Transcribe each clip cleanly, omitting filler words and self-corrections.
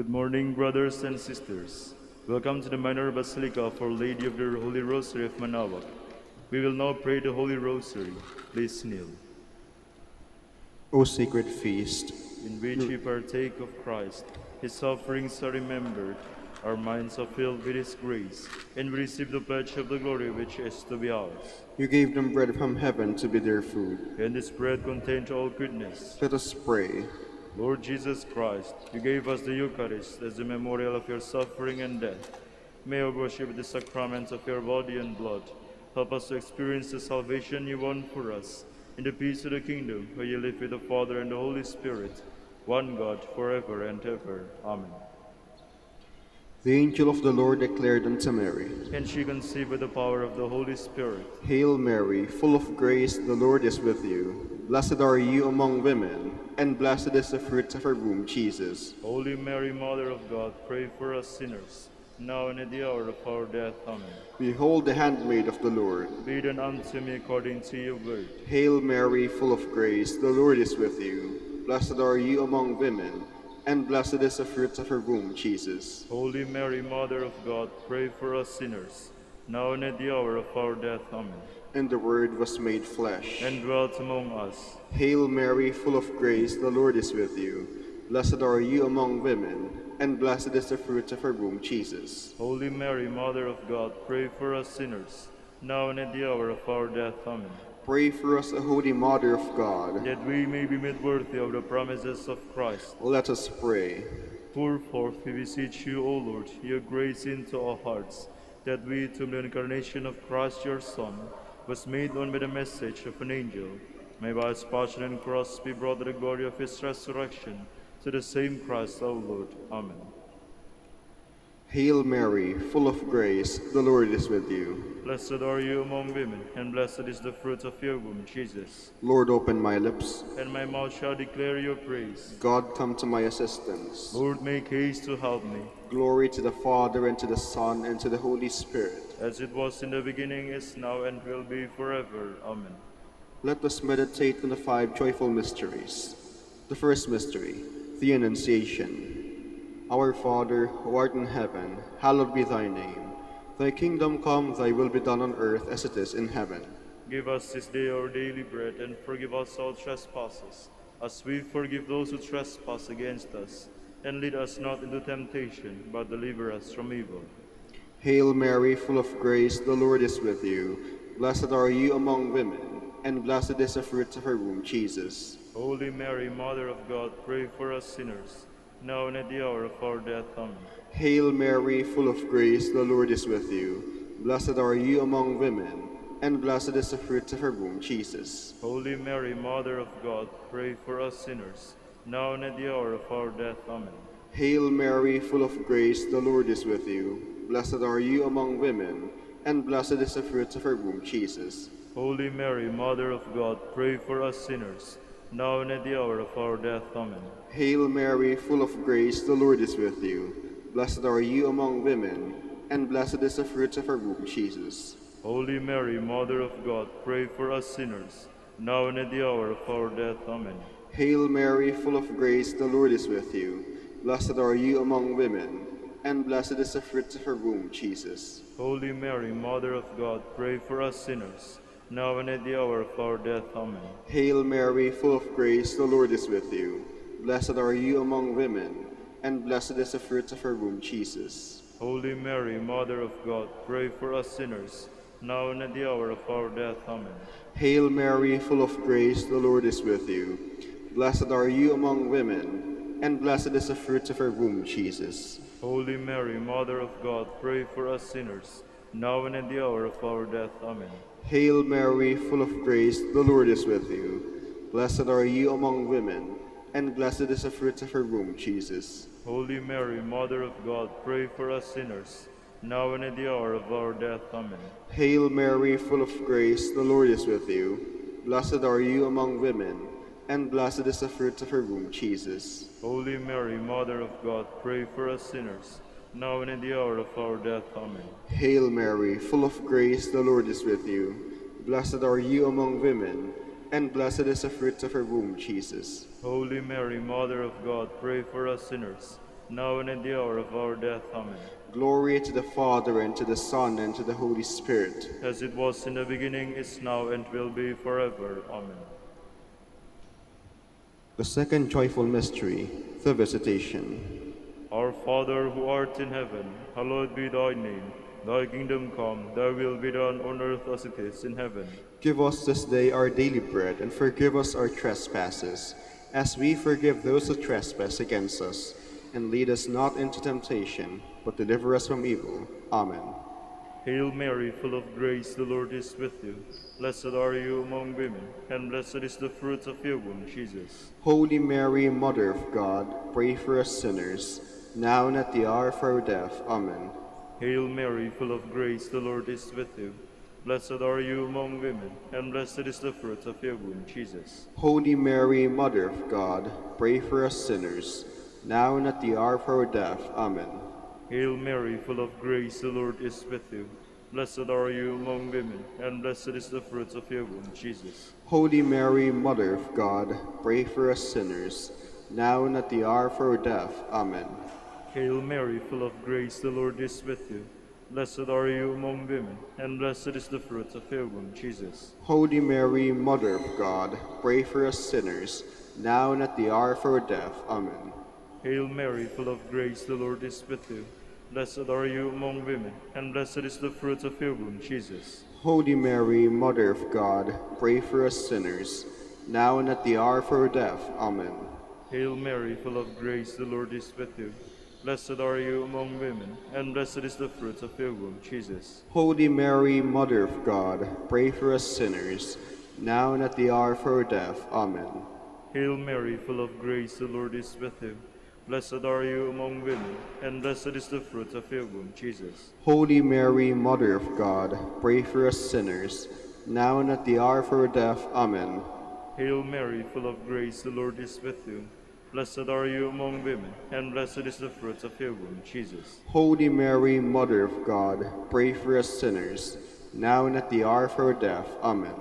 Good morning, brothers and sisters. Welcome to the Minor Basilica of Our Lady of the Holy Rosary of Manaoag. We will now pray the Holy Rosary. Please kneel. O sacred feast, In which we partake of Christ, His sufferings are remembered, our minds are filled with His grace, and we receive the pledge of the glory which is to be ours. you gave them bread from heaven to be their food. And this bread contains all goodness. Let us pray. Lord Jesus Christ, you gave us the Eucharist as a memorial of your suffering and death. May we worship the sacraments of your body and blood. Help us to experience the salvation you won for us, in the peace of the kingdom, where you live with the Father and the Holy Spirit, one God, forever and ever. Amen. The angel of the Lord declared unto Mary, And she conceived by the power of the Holy Spirit. Hail Mary, full of grace, the Lord is with you. Blessed are you among women, and blessed is the fruit of her womb, Jesus. Holy Mary, Mother of God, pray for us sinners, now and at the hour of our death. Amen. Behold the handmaid of the Lord. Be done unto me according to your word. Hail Mary, full of grace, the Lord is with you. Blessed are you among women, and blessed is the fruit of her womb, Jesus. Holy Mary, Mother of God, pray for us sinners, now and at the hour of our death. Amen. And the Word was made flesh, And dwelt among us. Hail Mary, full of grace, the Lord is with you. Blessed are you among women, and blessed is the fruit of her womb, Jesus. Holy Mary, Mother of God, pray for us sinners, now and at the hour of our death. Amen. Pray for us, O Holy Mother of God. That we may be made worthy of the promises of Christ. Let us pray. Pour forth, we beseech you, O Lord, your grace into our hearts, that we, through the incarnation of Christ your Son, was made one by the message of an angel, may by his passion and cross be brought to the glory of his resurrection, to the same Christ our Lord. Amen. Hail Mary, full of grace, the Lord is with you. Blessed are you among women, and blessed is the fruit of your womb, Jesus. Lord, open my lips, And my mouth shall declare your praise. God, come to my assistance. Lord, make haste to help me. Glory to the Father, and to the Son, and to the Holy Spirit. As it was in the beginning, is now, and will be forever. Amen. Let us meditate on the 5 joyful mysteries. The first mystery, the Annunciation. Our Father, who art in heaven, hallowed be thy name. Thy kingdom come, thy will be done on earth as it is in heaven. Give us this day our daily bread, and forgive us our trespasses, as we forgive those who trespass against us. And lead us not into temptation, but deliver us from evil. Hail Mary, full of grace, the Lord is with you. Blessed are you among women, and blessed is the fruit of her womb, Jesus. Holy Mary, Mother of God, pray for us sinners, now and at the hour of our death. Amen. Hail Mary, full of grace, the Lord is with you. Blessed are you among women, and blessed is the fruit of her womb, Jesus. Holy Mary, Mother of God, pray for us sinners, now and at the hour of our death. Amen. Hail Mary, full of grace, the Lord is with you. Blessed are you among women, and blessed is the fruit of her womb, Jesus. Holy Mary, Mother of God, pray for us sinners, now and at the hour of our death. Amen. Hail Mary, full of grace, the Lord is with you. Blessed are you among women, and blessed is the fruit of her womb, Jesus. Holy Mary, Mother of God, pray for us sinners, now and at the hour of our death. Amen. Hail Mary, full of grace, the Lord is with you. Blessed are you among women, and blessed is the fruit of her womb, Jesus. Holy Mary, Mother of God, pray for us sinners, now and at the hour of our death. Amen. Hail Mary, full of grace, the Lord is with you. Blessed are you among women, and blessed is the fruit of her womb, Jesus. Holy Mary, Mother of God, pray for us sinners, now and at the hour of our death. Amen. Hail Mary, full of grace, the Lord is with you. Blessed are you among women, and blessed is the fruit of her womb, Jesus. Holy Mary, Mother of God, pray for us sinners, now and at the hour of our death. Amen. Hail Mary, full of grace, the Lord is with you. Blessed are you among women, and blessed is the fruit of her womb, Jesus. Holy Mary, Mother of God, pray for us sinners, now and at the hour of our death. Amen. Hail Mary, full of grace, the Lord is with you. Blessed are you among women, and blessed is the fruit of her womb, Jesus. Holy Mary, Mother of God, pray for us sinners, now and at the hour of our death. Amen. Hail Mary, full of grace, the Lord is with you. Blessed are you among women, and blessed is the fruit of her womb, Jesus. Holy Mary, Mother of God, pray for us sinners, now and at the hour of our death. Amen. Glory to the Father, and to the Son, and to the Holy Spirit. As it was in the beginning, is now, and will be forever. Amen. The second joyful mystery, the Visitation. Our Father, who art in heaven, hallowed be thy name. Thy kingdom come, thy will be done on earth as it is in heaven. Give us this day our daily bread, and forgive us our trespasses, as we forgive those who trespass against us. And lead us not into temptation, but deliver us from evil. Amen. Hail Mary, full of grace, the Lord is with you. Blessed are you among women, and blessed is the fruit of your womb, Jesus. Holy Mary, Mother of God, pray for us sinners, now and at the hour of our death. Amen. Hail Mary, full of grace, the Lord is with you. Blessed are you among women, and blessed is the fruit of your womb, Jesus. Holy Mary, Mother of God, pray for us sinners, now and at the hour of our death. Amen. Hail Mary, full of grace, the Lord is with you. Blessed are you among women, and blessed is the fruit of your womb, Jesus. Holy Mary, Mother of God, pray for us sinners, now and at the hour of our death. Amen. Hail Mary, full of grace, the Lord is with you. Blessed are you among women, and blessed is the fruit of your womb, Jesus. Holy Mary, Mother of God, pray for us sinners, now and at the hour of our death. Amen. Hail Mary, full of grace, the Lord is with you. Blessed are you among women, and blessed is the fruit of your womb, Jesus. Holy Mary, Mother of God, pray for us sinners, now and at the hour of our death. Amen. Hail Mary, full of grace, the Lord is with you. Blessed are you among women, and blessed is the fruit of your womb, Jesus. Holy Mary, Mother of God, pray for us sinners, now and at the hour of our death. Amen. Hail Mary, full of grace, the Lord is with you. Blessed are you among women, and blessed is the fruit of your womb, Jesus. Holy Mary, Mother of God, pray for us sinners, now and at the hour of our death. Amen. Hail Mary, full of grace, the Lord is with you. Blessed are you among women, and blessed is the fruit of your womb, Jesus. Holy Mary, Mother of God, pray for us sinners, now and at the hour of our death. Amen.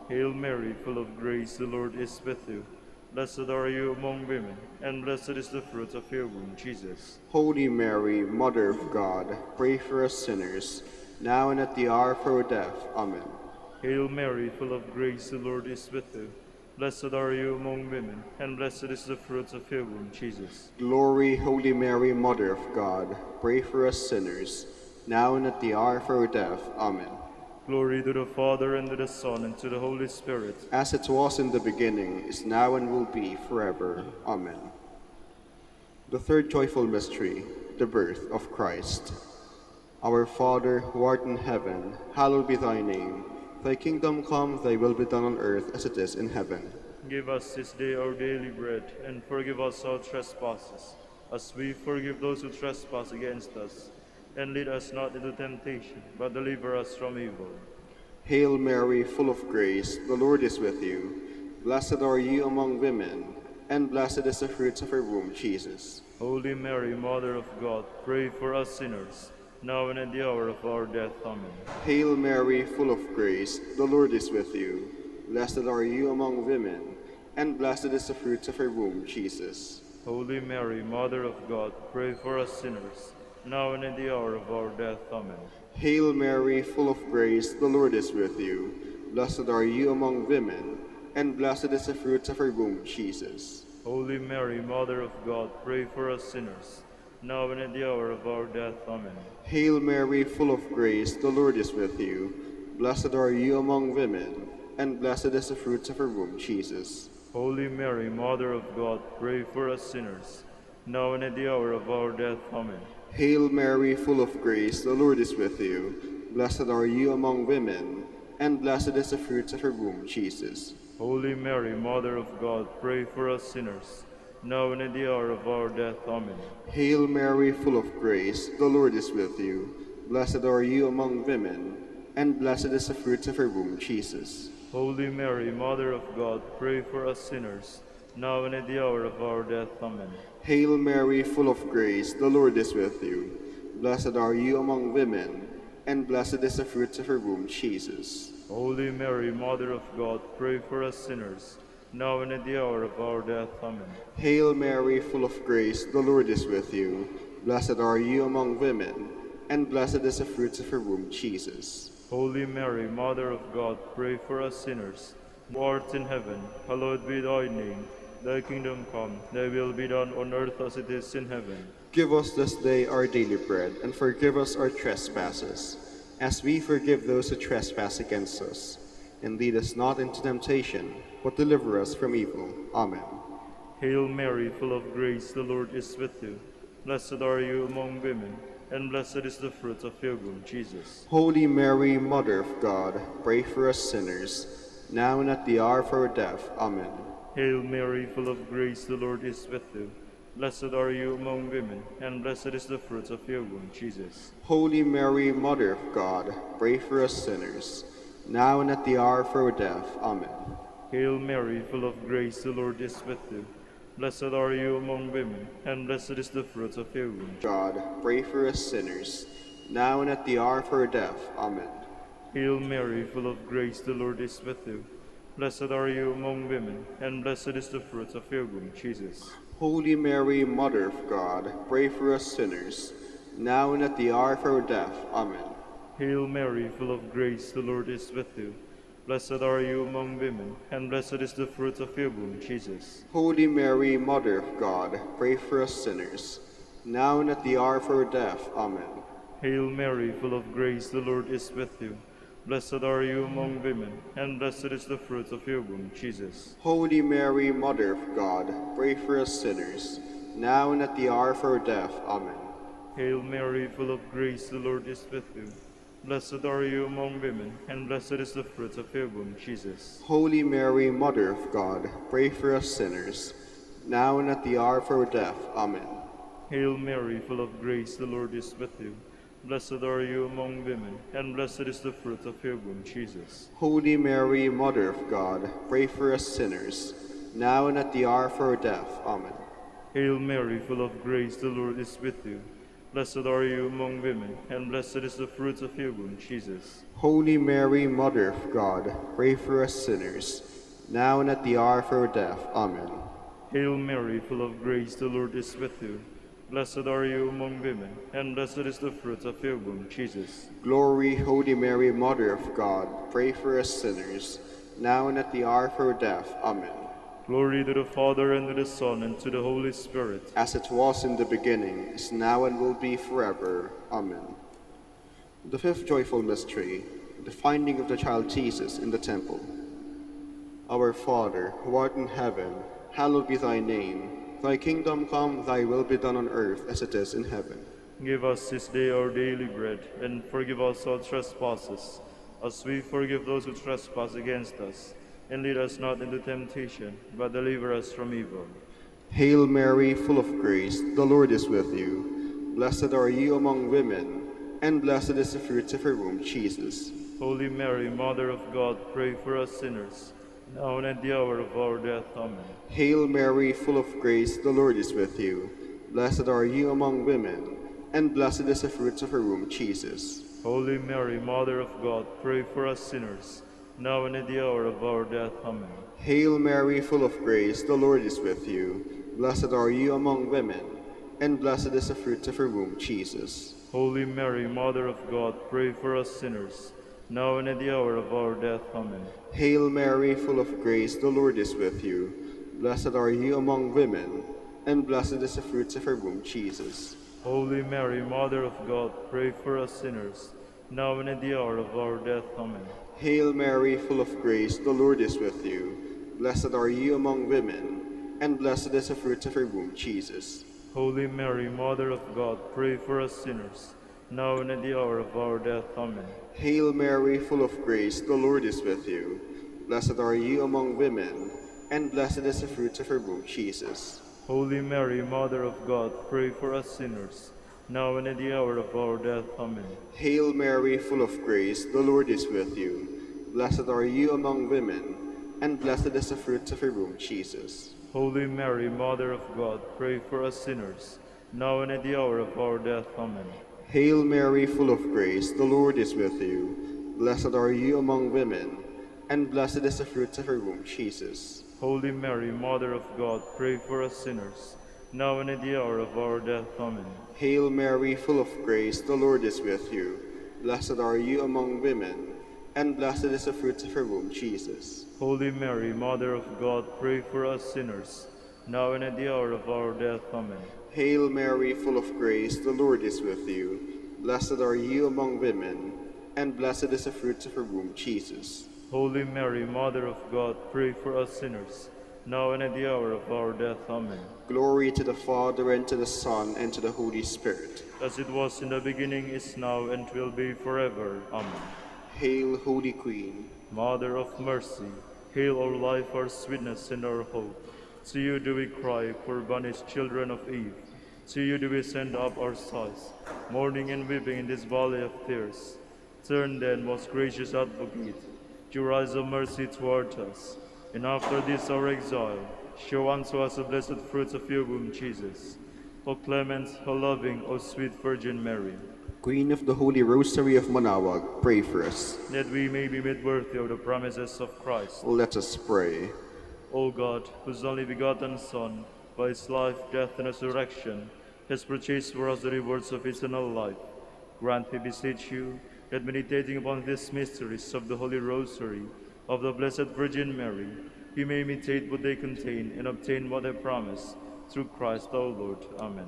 Hail Mary, full of grace, the Lord is with you. Blessed are you among women, and blessed is the fruit of your womb, Jesus. Holy Mary, Mother of God, pray for us sinners, now and at the hour of our death. Amen. Hail Mary, full of grace, the Lord is with you. Blessed are you among women, and blessed is the fruit of your womb, Jesus. Glory, Holy Mary, Mother of God, pray for us sinners, now and at the hour of our death. Amen. Glory to the Father, and to the Son, and to the Holy Spirit. As it was in the beginning, is now, and will be forever. Amen. The third joyful mystery, the birth of Christ. Our Father, who art in heaven, hallowed be thy name. Thy kingdom come, thy will be done on earth as it is in heaven. Give us this day our daily bread, and forgive us our trespasses, as we forgive those who trespass against us. And lead us not into temptation, but deliver us from evil. Hail Mary, full of grace, the Lord is with you. Blessed are you among women, and blessed is the fruit of her womb, Jesus. Holy Mary, Mother of God, pray for us sinners, now and at the hour of our death. Amen. Hail Mary, full of grace, the Lord is with you. Blessed are you among women, and blessed is the fruit of her womb, Jesus. Holy Mary, Mother of God, pray for us sinners, now and at the hour of our death. Amen. Hail Mary, full of grace, the Lord is with you. Blessed are you among women, and blessed is the fruit of her womb, Jesus. Holy Mary, Mother of God, pray for us sinners, now and at the hour of our death. Amen. Hail Mary, full of grace, the Lord is with you. Blessed are you among women, and blessed is the fruit of her womb, Jesus. Holy Mary, Mother of God, pray for us sinners, now and at the hour of our death. Amen. Hail Mary, full of grace, the Lord is with you. Blessed are you among women, and blessed is the fruit of her womb, Jesus. Holy Mary, Mother of God, pray for us sinners, now and at the hour of our death. Amen. Hail Mary, full of grace, the Lord is with you. Blessed are you among women, and blessed is the fruit of her womb, Jesus. Holy Mary, Mother of God, pray for us sinners, now and at the hour of our death. Amen. Hail Mary, full of grace, the Lord is with you. Blessed are you among women, and blessed is the fruit of her womb, Jesus. Holy Mary, Mother of God, pray for us sinners, now and at the hour of our death. Amen. Hail Mary, full of grace, the Lord is with you. Blessed are you among women, and blessed is the fruit of your womb, Jesus. Holy Mary, Mother of God, pray for us sinners, who art in heaven, hallowed be thy name. Thy kingdom come, thy will be done on earth as it is in heaven. Give us this day our daily bread, and forgive us our trespasses, as we forgive those who trespass against us. And lead us not into temptation, but deliver us from evil. Amen. Hail Mary, full of grace, the Lord is with you. Blessed are you among women, and blessed is the fruit of your womb, Jesus. Holy Mary, Mother of God, pray for us sinners, now and at the hour of our death. Amen. Hail Mary, full of grace, the Lord is with you. Blessed are you among women, and blessed is the fruit of your womb, Jesus. Holy Mary, Mother of God, pray for us sinners, now and at the hour of our death. Amen. Hail Mary, full of grace, the Lord is with you. Blessed are you among women, and blessed is the fruit of your womb. God, pray for us sinners, now and at the hour of our death. Amen. Hail Mary, full of grace, the Lord is with you. Blessed are you among women, and blessed is the fruit of your womb, Jesus. Holy Mary, Mother of God, pray for us sinners, now and at the hour of our death. Amen. Hail Mary, full of grace, the Lord is with you. Blessed are you among women, and blessed is the fruit of your womb, Jesus. Holy Mary, Mother of God, pray for us sinners, now and at the hour of our death. Amen. Hail Mary, full of grace, the Lord is with you. Blessed are you among women, and blessed is the fruit of your womb, Jesus. Holy Mary, Mother of God, pray for us sinners, now and at the hour of our death. Amen. Hail Mary, full of grace, the Lord is with you. Blessed are you among women, and blessed is the fruit of your womb, Jesus. Holy Mary, Mother of God, pray for us sinners, now and at the hour of our death. Amen. Hail Mary, full of grace, the Lord is with you. Blessed are you among women, and blessed is the fruit of your womb, Jesus. Holy Mary, Mother of God, pray for us sinners, now and at the hour of our death. Amen. Hail Mary, full of grace, the Lord is with you. Blessed are you among women, and blessed is the fruit of your womb, Jesus. Holy Mary, Mother of God, pray for us sinners, now and at the hour of our death. Amen. Hail Mary, full of grace, the Lord is with you. Blessed are you among women, and blessed is the fruit of your womb, Jesus. Glory, Holy Mary, Mother of God, pray for us sinners, now and at the hour of our death. Amen. Glory to the Father, and to the Son, and to the Holy Spirit. As it was in the beginning, is now, and will be forever. Amen. The fifth joyful mystery, the finding of the child Jesus in the temple. Our Father, who art in heaven, hallowed be thy name. Thy kingdom come, thy will be done on earth as it is in heaven. Give us this day our daily bread, and forgive us our trespasses, as we forgive those who trespass against us. And lead us not into temptation, but deliver us from evil. Hail Mary, full of grace, the Lord is with you. Blessed are you among women, and blessed is the fruit of your womb, Jesus. Holy Mary, Mother of God, pray for us sinners, now and at the hour of our death. Amen. Hail Mary, full of grace, the Lord is with you. Blessed are you among women, and blessed is the fruit of your womb, Jesus. Holy Mary, Mother of God, pray for us sinners, now and at the hour of our death. Amen. Hail Mary, full of grace, the Lord is with you. Blessed are you among women, and blessed is the fruit of your womb, Jesus. Holy Mary, Mother of God, pray for us sinners, now and at the hour of our death. Amen. Hail Mary, full of grace, the Lord is with you. Blessed are you among women, and blessed is the fruit of your womb, Jesus. Holy Mary, Mother of God, pray for us sinners, now and at the hour of our death. Amen. Hail Mary, full of grace, the Lord is with you. Blessed are you among women, and blessed is the fruit of your womb, Jesus. Holy Mary, Mother of God, pray for us sinners, now and at the hour of our death. Amen. Hail Mary, full of grace, the Lord is with you. Blessed are you among women, and blessed is the fruit of your womb, Jesus. Holy Mary, Mother of God, pray for us sinners, now and at the hour of our death. Amen. Hail Mary, full of grace, the Lord is with you. Blessed are you among women, and blessed is the fruit of your womb, Jesus. Holy Mary, Mother of God, pray for us sinners, now and at the hour of our death. Amen. Hail Mary, full of grace, the Lord is with you. Blessed are you among women, and blessed is the fruit of her womb, Jesus. Holy Mary, Mother of God, pray for us sinners, now and at the hour of our death. Amen. Hail Mary, full of grace, the Lord is with you. Blessed are you among women, and blessed is the fruit of her womb, Jesus. Holy Mary, Mother of God, pray for us sinners, now and at the hour of our death. Amen. Hail Mary, full of grace, the Lord is with you. Blessed are you among women, and blessed is the fruit of her womb, Jesus. Holy Mary, Mother of God, pray for us sinners, now and at the hour of our death. Amen. Glory to the Father, and to the Son, and to the Holy Spirit. As it was in the beginning, is now, and will be forever. Amen. Hail, Holy Queen. Mother of mercy, hail our life, our sweetness, and our hope. To you do we cry, poor banished children of Eve. To you do we send up our sighs, mourning and weeping in this valley of tears. Turn then, most gracious Advocate, your eyes of mercy toward us, and after this our exile, show unto us the blessed fruits of your womb, Jesus. O clement, O loving, O sweet Virgin Mary, Queen of the Holy Rosary of Manaoag, pray for us. that we may be made worthy of the promises of Christ. Let us pray. O God, whose only begotten Son, by his life, death, and resurrection, has purchased for us the rewards of eternal life, grant, we beseech you, that meditating upon these mysteries of the Holy Rosary of the Blessed Virgin Mary, we may imitate what they contain and obtain what they promise, through Christ our Lord. Amen.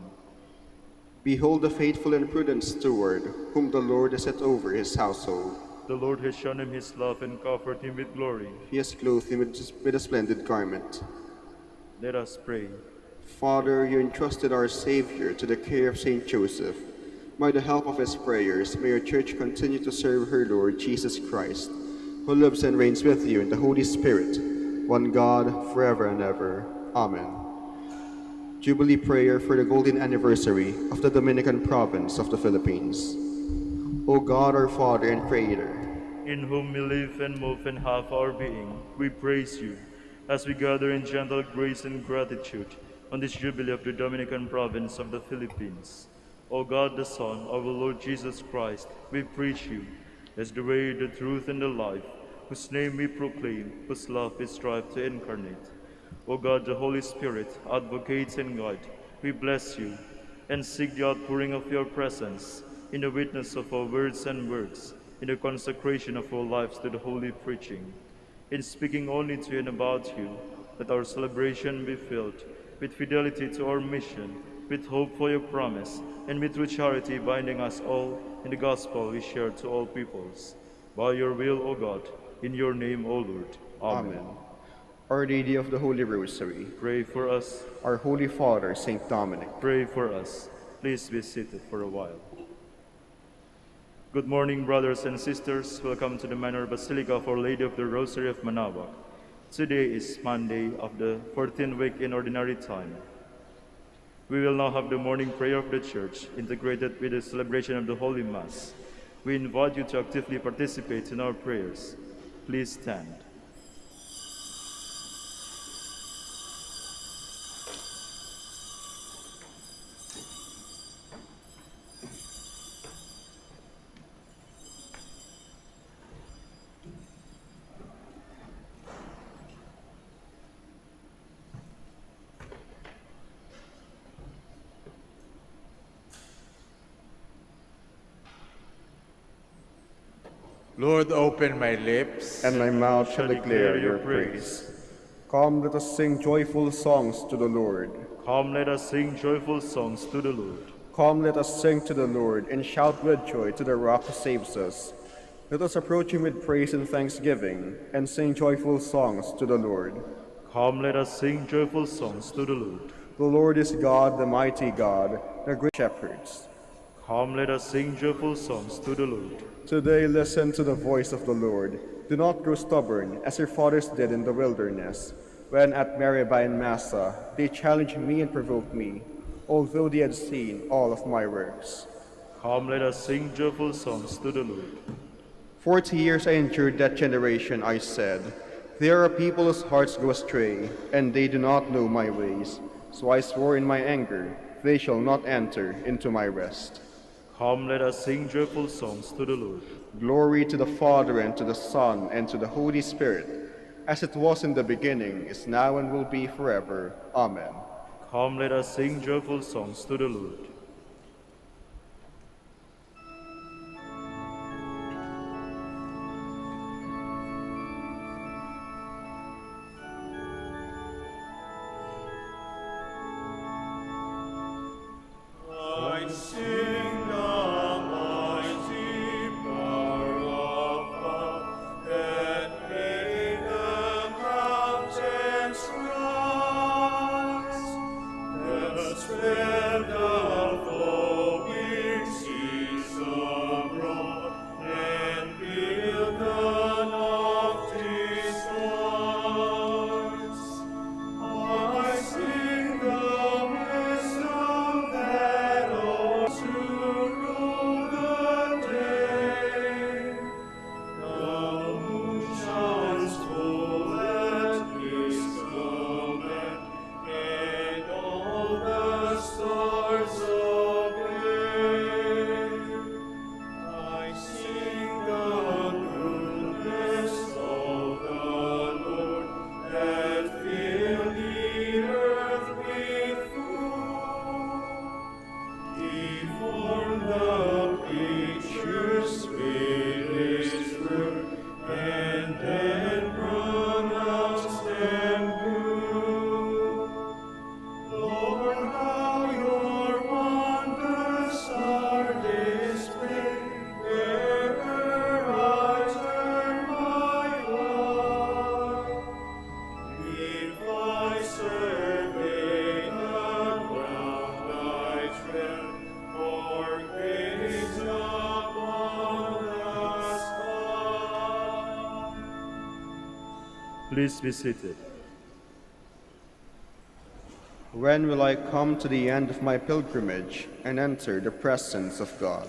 Behold the faithful and prudent steward, whom the Lord has set over his household. The Lord has shown him his love and covered him with glory. He has clothed him with a splendid garment. Let us pray. Father, you entrusted our Savior to the care of Saint Joseph. By the help of his prayers, may your Church continue to serve her Lord Jesus Christ, who lives and reigns with you in the Holy Spirit, one God, forever and ever. Amen. Jubilee Prayer for the Golden Anniversary of the Dominican Province of the Philippines. O God, our Father and Creator, in whom we live and move and have our being, we praise you, as we gather in gentle grace and gratitude on this Jubilee of the Dominican Province of the Philippines. O God, the Son of our Lord Jesus Christ, we preach you as the way, the truth, and the life, whose name we proclaim, whose love we strive to incarnate. O God, the Holy Spirit, advocate and guide, we bless you and seek the outpouring of your presence in the witness of our words and works, in the consecration of our lives to the holy preaching. In speaking only to and about you, let our celebration be filled with fidelity to our mission, with hope for your promise, and with true charity binding us all in the gospel we share to all peoples. By your will, O God, in your name, O Lord. Amen. Our Lady of the Holy Rosary, Pray for us. our Holy Father, Saint Dominic, Pray for us. Please be seated for a while. Good morning, brothers and sisters. Welcome to the Minor Basilica of Our Lady of the Rosary of Manaoag. Today is Monday of the 14th week in Ordinary Time. We will now have the morning prayer of the Church, integrated with the celebration of the Holy Mass. We invite you to actively participate in our prayers. Please stand. Lord, open my lips, and my mouth shall declare your praise. Come, let us sing joyful songs to the Lord. Come, let us sing joyful songs to the Lord. Come, let us sing to the Lord, and shout with joy to the rock who saves us. Let us approach him with praise and thanksgiving, and sing joyful songs to the Lord. Come, let us sing joyful songs to the Lord. The Lord is God, the mighty God, the great shepherds. Come, let us sing joyful songs to the Lord. Today listen to the voice of the Lord. Do not grow stubborn, as your fathers did in the wilderness, when at Meribah and Massa they challenged me and provoked me, although they had seen all of my works. Come, let us sing joyful songs to the Lord. 40 years I endured that generation, I said. There are people whose hearts go astray, and they do not know my ways. So I swore in my anger, they shall not enter into my rest. Come, let us sing joyful songs to the Lord. Glory to the Father, and to the Son, and to the Holy Spirit, as it was in the beginning, is now, and will be forever. Amen. Come, let us sing joyful songs to the Lord. I sing the mighty power of God that made the mountains rise, that spread the flowing seas abroad, and built the lofty skies. I sing the wisdom that to rule the day. The moon shines full at His command, and all the stars obey. I sing the goodness of the Lord, that filled the earth with food. He formed the pictures with His word, and then pronounced them good. Lord, how your wonders are displayed, wherever I turn my eye. If I survey the ground I tread, or gaze upon the sky. Please be seated. When will I come to the end of my pilgrimage and enter the presence of God?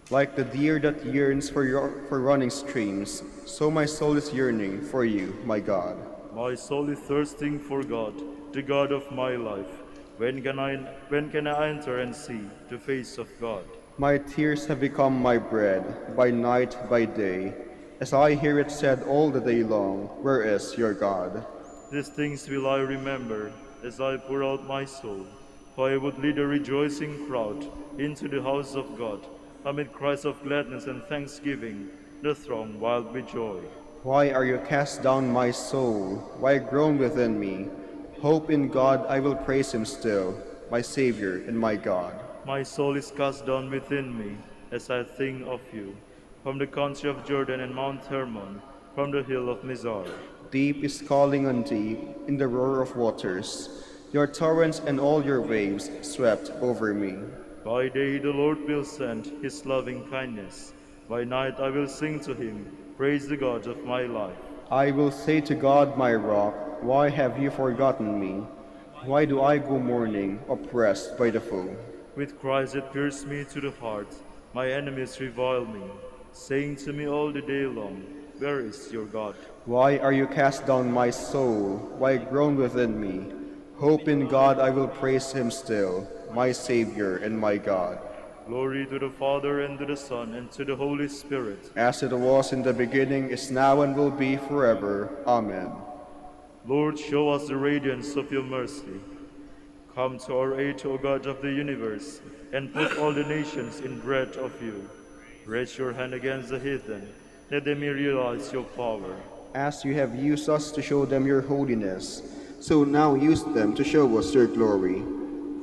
Like the deer that yearns for running streams, so my soul is yearning for you, my God. My soul is thirsting for God, the God of my life. When can I enter and see the face of God? My tears have become my bread, by night, by day, as I hear it said all the day long, where is your God? These things will I remember as I pour out my soul. For I would lead a rejoicing crowd into the house of God. Amid cries of gladness and thanksgiving, the throng wild with joy. Why are you cast down, my soul? Why groan within me? Hope in God, I will praise Him still, my Savior and my God. My soul is cast down within me as I think of you. From the country of Jordan and Mount Hermon, from the hill of Mizar. Deep is calling on deep in the roar of waters. Your torrents and all your waves swept over me. By day the Lord will send His loving kindness. By night I will sing to Him, praise the God of my life. I will say to God, my rock, why have you forgotten me? Why do I go mourning, oppressed by the foe? With cries that pierce me to the heart, my enemies revile me, saying to me all the day long, where is your God? Why are you cast down, my soul? Why groan within me? Hope in God, I will praise Him still, my Savior and my God. Glory to the Father, and to the Son, and to the Holy Spirit. As it was in the beginning, is now, and will be forever. Amen. Lord, show us the radiance of your mercy. Come to our aid, O God of the universe, and put all the nations in dread of you. Raise your hand against the heathen, let them realize your power. As you have used us to show them your holiness, so now use them to show us your glory.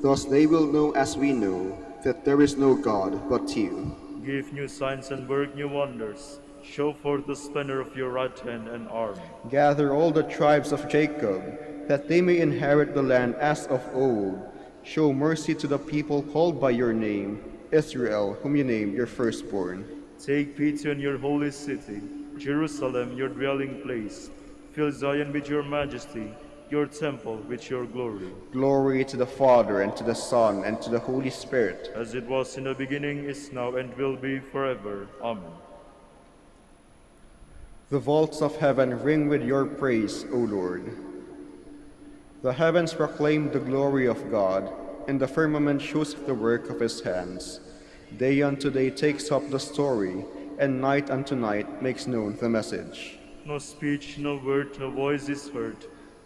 Thus they will know, as we know, that there is no God but you. Give new signs and work new wonders. Show forth the splendor of your right hand and arm. Gather all the tribes of Jacob, that they may inherit the land as of old. Show mercy to the people called by your name, Israel, whom you named your firstborn. Take pity on your holy city, Jerusalem, your dwelling place. Fill Zion with your majesty, your temple with your glory. Glory to the Father, and to the Son, and to the Holy Spirit. As it was in the beginning, is now, and will be forever. Amen. The vaults of heaven ring with your praise, O Lord. The heavens proclaim the glory of God, and the firmament shows the work of his hands. Day unto day takes up the story, and night unto night makes known the message. No speech, no word, no voice is heard,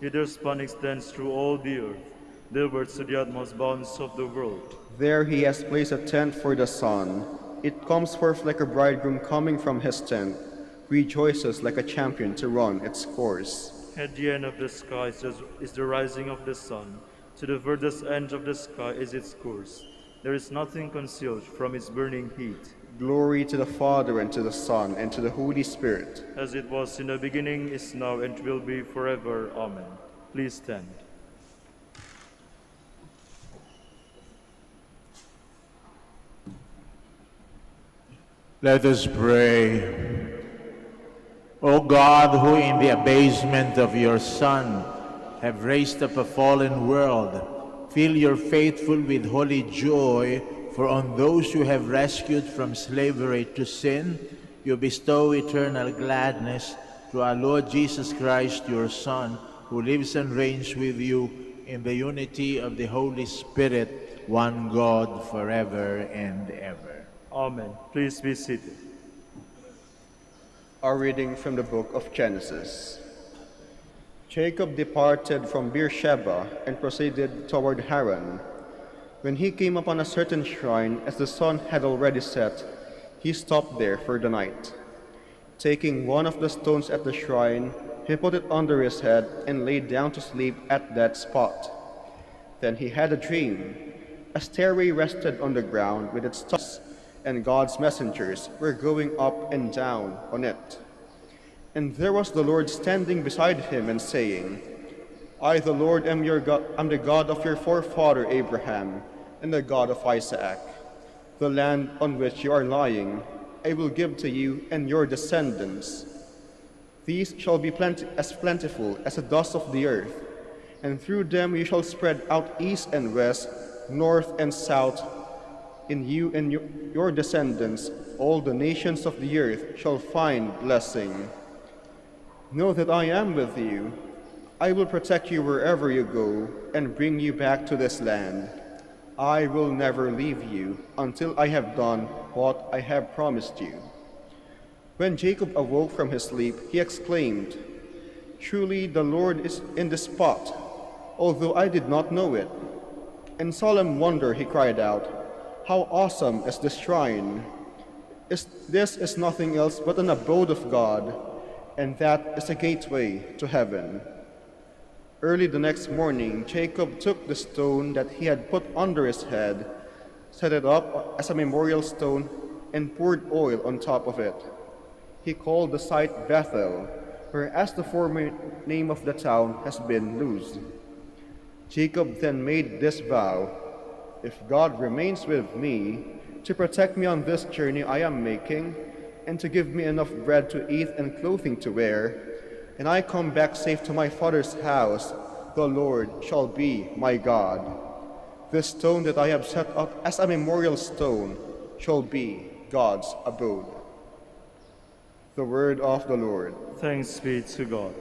yet their span extends through all the earth, their words to the utmost bounds of the world. There he has placed a tent for the sun. It comes forth like a bridegroom coming from his tent, rejoices like a champion to run its course. At the end of the sky is the rising of the sun. To the furthest end of the sky is its course. There is nothing concealed from its burning heat. Glory to the Father, and to the Son, and to the Holy Spirit. As it was in the beginning, is now, and will be forever. Amen. Please stand. Let us pray. O God, who in the abasement of your Son have raised up a fallen world, fill your faithful with holy joy, for on those you have rescued from slavery to sin, you bestow eternal gladness through our Lord Jesus Christ, your Son, who lives and reigns with you in the unity of the Holy Spirit, one God, forever and ever. Amen. Please be seated. A reading from the book of Genesis. Jacob departed from Beersheba and proceeded toward Haran. When he came upon a certain shrine, as the sun had already set, he stopped there for the night. Taking one of the stones at the shrine, he put it under his head and lay down to sleep at that spot. Then he had a dream. A stairway rested on the ground with its tops, and God's messengers were going up and down on it. And there was the Lord standing beside him and saying, I, the Lord, am the God of your forefather Abraham, and the God of Isaac. The land on which you are lying, I will give to you and your descendants. These shall be plentiful as the dust of the earth, and through them you shall spread out east and west, north and south. In you and your descendants, all the nations of the earth shall find blessing. Know that I am with you. I will protect you wherever you go, and bring you back to this land. I will never leave you until I have done what I have promised you. When Jacob awoke from his sleep, he exclaimed, Truly the Lord is in this spot, although I did not know it. In solemn wonder he cried out, How awesome is this shrine! This is nothing else but an abode of God, and that is a gateway to heaven. Early the next morning, Jacob took the stone that he had put under his head, set it up as a memorial stone, and poured oil on top of it. He called the site Bethel, whereas the former name of the town has been Luz. Jacob then made this vow, If God remains with me, to protect me on this journey I am making, and to give me enough bread to eat and clothing to wear, and I come back safe to my father's house, the Lord shall be my God. This stone that I have set up as a memorial stone shall be God's abode. The word of the Lord. Thanks be to God.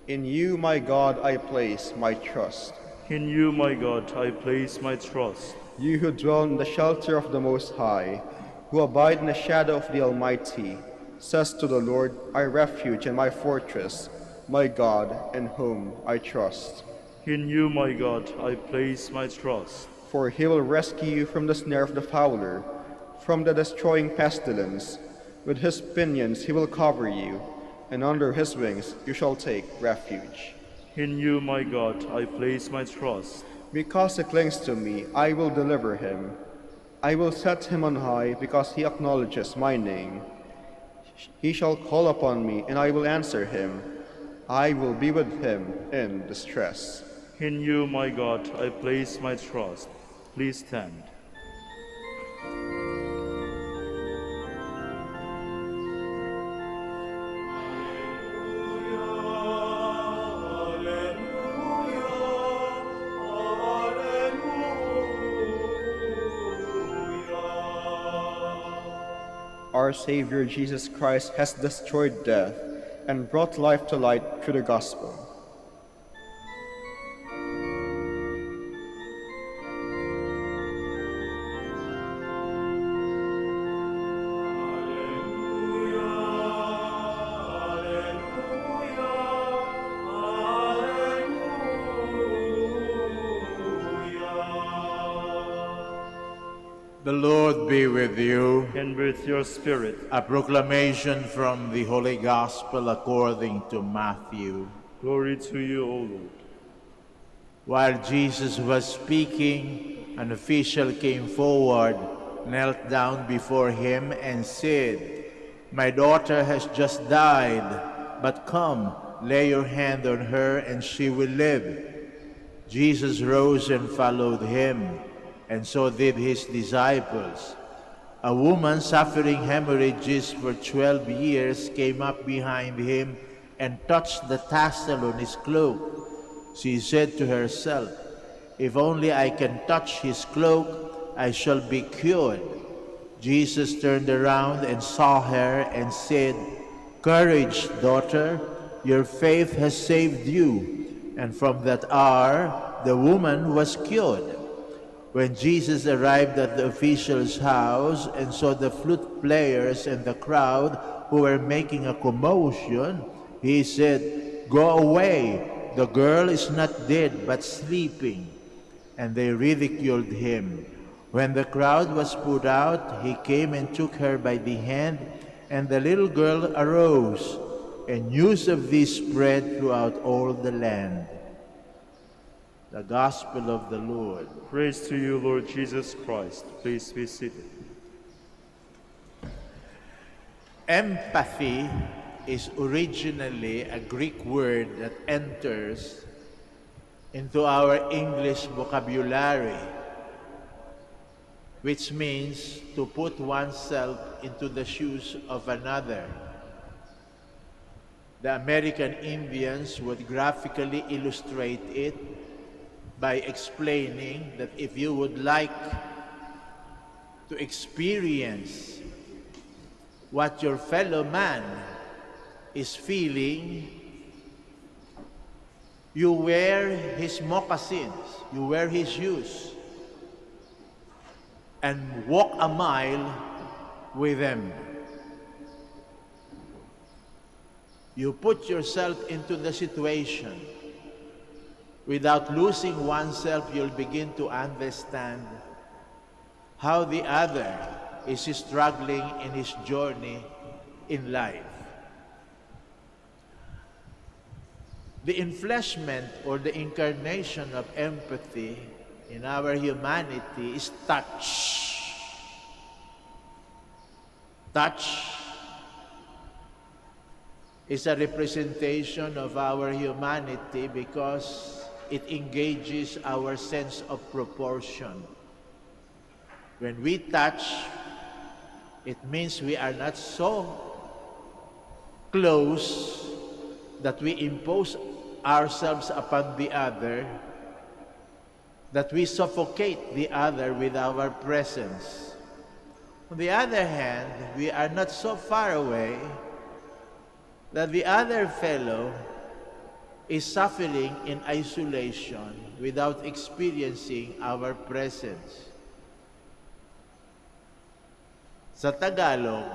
In you, my God, I place my trust. In you, my God, I place my trust. You who dwell in the shelter of the Most High, who abide in the shadow of the Almighty, says to the Lord, my refuge and my fortress, my God, in whom I trust. In you, my God, I place my trust. For he will rescue you from the snare of the fowler, from the destroying pestilence. With his pinions he will cover you, and under his wings you shall take refuge. In you, my God, I place my trust. Because he clings to me, I will deliver him. I will set him on high, because he acknowledges my name. He shall call upon me, and I will answer him. I will be with him in distress. In you, my God, I place my trust. Please stand. Our Savior Jesus Christ has destroyed death and brought life to light through the gospel. The Lord be with you. and with your spirit. A proclamation from the Holy Gospel according to Matthew. Glory to you, O Lord. While Jesus was speaking, an official came forward, knelt down before him, and said, "My daughter has just died, but come, lay your hand on her, and she will live." Jesus rose and followed him, and so did his disciples. A woman suffering hemorrhages for 12 years came up behind him and touched the tassel on his cloak. She said to herself, "If only I can touch his cloak, I shall be cured." Jesus turned around and saw her and said, "Courage, daughter, your faith has saved you." And from that hour, the woman was cured. When Jesus arrived at the official's house and saw the flute players and the crowd who were making a commotion, he said, "Go away, the girl is not dead but sleeping." And they ridiculed him. When the crowd was put out, he came and took her by the hand, and the little girl arose, and news of this spread throughout all the land. The Gospel of the Lord. Praise to you, Lord Jesus Christ. Please be seated. Empathy is originally a Greek word that enters into our English vocabulary, which means to put oneself into the shoes of another. The American Indians would graphically illustrate it by explaining that if you would like to experience what your fellow man is feeling, you wear his moccasins, you wear his shoes, and walk a mile with them. You put yourself into the situation. Without losing oneself, you'll begin to understand how the other is struggling in his journey in life. The enfleshment or the incarnation of empathy in our humanity is touch. Touch is a representation of our humanity because it engages our sense of proportion. When we touch, it means we are not so close that we impose ourselves upon the other, that we suffocate the other with our presence. On the other hand, we are not so far away that the other fellow is suffering in isolation without experiencing our presence. Sa Tagalog,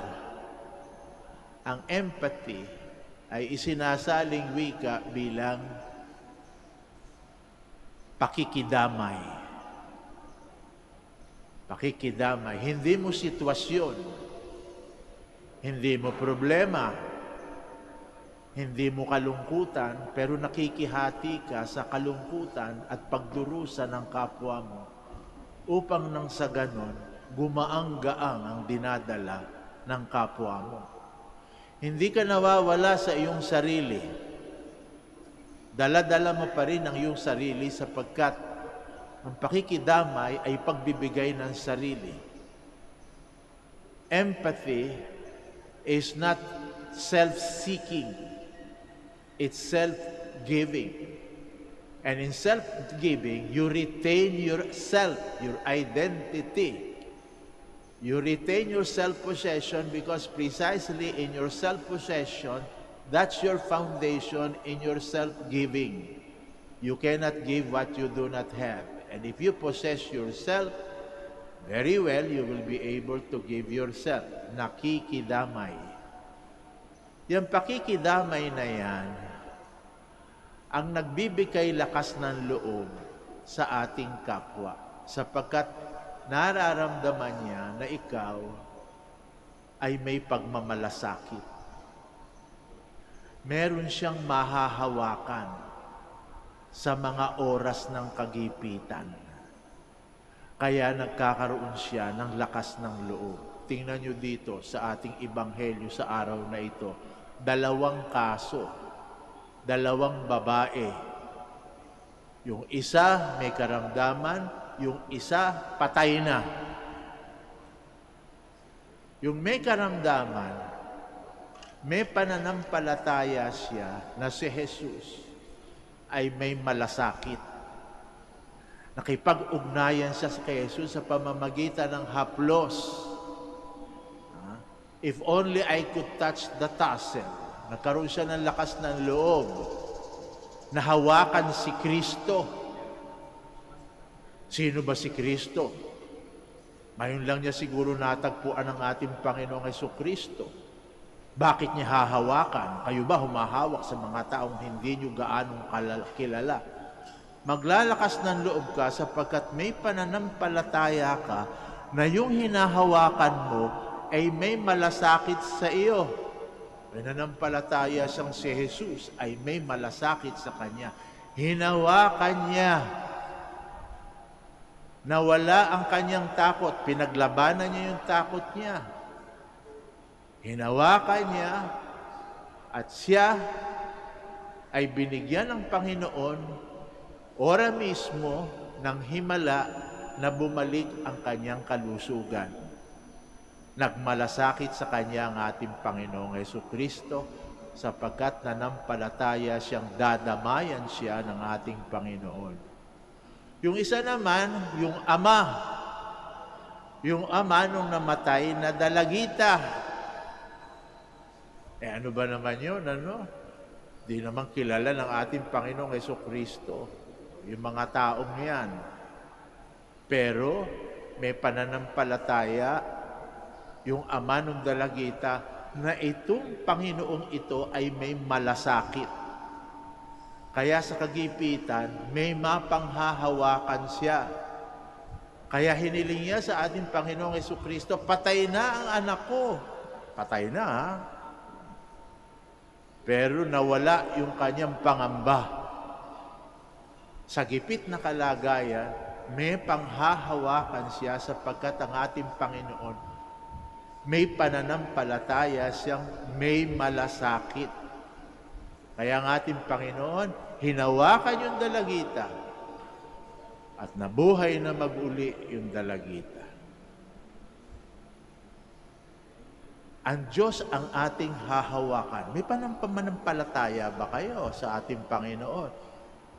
ang empathy ay isinasaling wika bilang pakikidamay. Pakikidamay. Hindi mo sitwasyon, hindi mo problema, hindi mo kalungkutan, pero nakikihati ka sa kalungkutan at pagdurusa ng kapwa mo upang nang sa ganon, gumaang-gaang ang dinadala ng kapwa mo. Hindi ka nawawala sa iyong sarili. Dala-dala mo pa rin ang iyong sarili sapagkat ang pakikidamay ay pagbibigay ng sarili. Empathy is not self-seeking. It's self-giving. And in self-giving, you retain yourself, your identity. You retain your self-possession because precisely in your self-possession, that's your foundation in your self-giving. You cannot give what you do not have. And if you possess yourself, very well, you will be able to give yourself. Nakikidamay. Yung pakikidamay na yan, ang nagbibigay lakas ng loob sa ating kapwa. Sapagkat nararamdaman niya na ikaw ay may pagmamalasakit. Meron siyang mahahawakan sa mga oras ng kagipitan. Kaya nagkakaroon siya ng lakas ng loob. Tingnan nyo dito sa ating ebanghelyo sa araw na ito. 2 kaso, 2 babae. Yung isa may karamdaman, yung isa patay na. Yung may karamdaman, may pananampalataya siya na si Jesus ay may malasakit. Nakipag-ugnayan siya kay Jesus sa pamamagitan ng haplos. If only I could touch the tassel. Nagkaroon siya ng lakas ng loob. Nahawakan si Kristo. Sino ba si Kristo? Ngayon lang niya siguro natagpuan ang ating Panginoong Jesucristo. Bakit niya hahawakan? Kayo ba humahawak sa mga taong hindi niyo gaanong kilala? Maglalakas ng loob ka sapagkat may pananampalataya ka na yung hinahawakan mo ay may malasakit sa iyo. Pananampalataya siyang si Jesus ay may malasakit sa kanya. Hinawakan niya. Nawala ang kanyang takot. Pinaglabanan niya yung takot niya. Hinawakan niya at siya ay binigyan ng Panginoon ora mismo ng himala na bumalik ang kanyang kalusugan. Nagmalasakit sa kanya ang ating Panginoong Jesucristo sapagkat nanampalataya siyang dadamayan siya ng ating Panginoon. Yung isa naman, yung ama. Yung ama nung namatay na dalagita. Ano ba naman yun? Di naman kilala ng ating Panginoong Jesucristo. Yung mga taong yan. Pero may pananampalataya yung ama ng dalagita na itong Panginoong ito ay may malasakit. Kaya sa kagipitan, may mapanghahawakan siya. Kaya hiniling niya sa ating Panginoong Jesucristo, patay na ang anak ko. Patay na, ha? Pero nawala yung kanyang pangamba. Sa gipit na kalagayan, may panghahawakan siya sapagkat ang ating Panginoon, may pananampalataya siyang may malasakit. Kaya ang ating Panginoon, hinawakan yung dalagita at nabuhay na mag-uli yung dalagita. Ang Diyos ang ating hahawakan. May pananampalataya ba kayo sa ating Panginoon?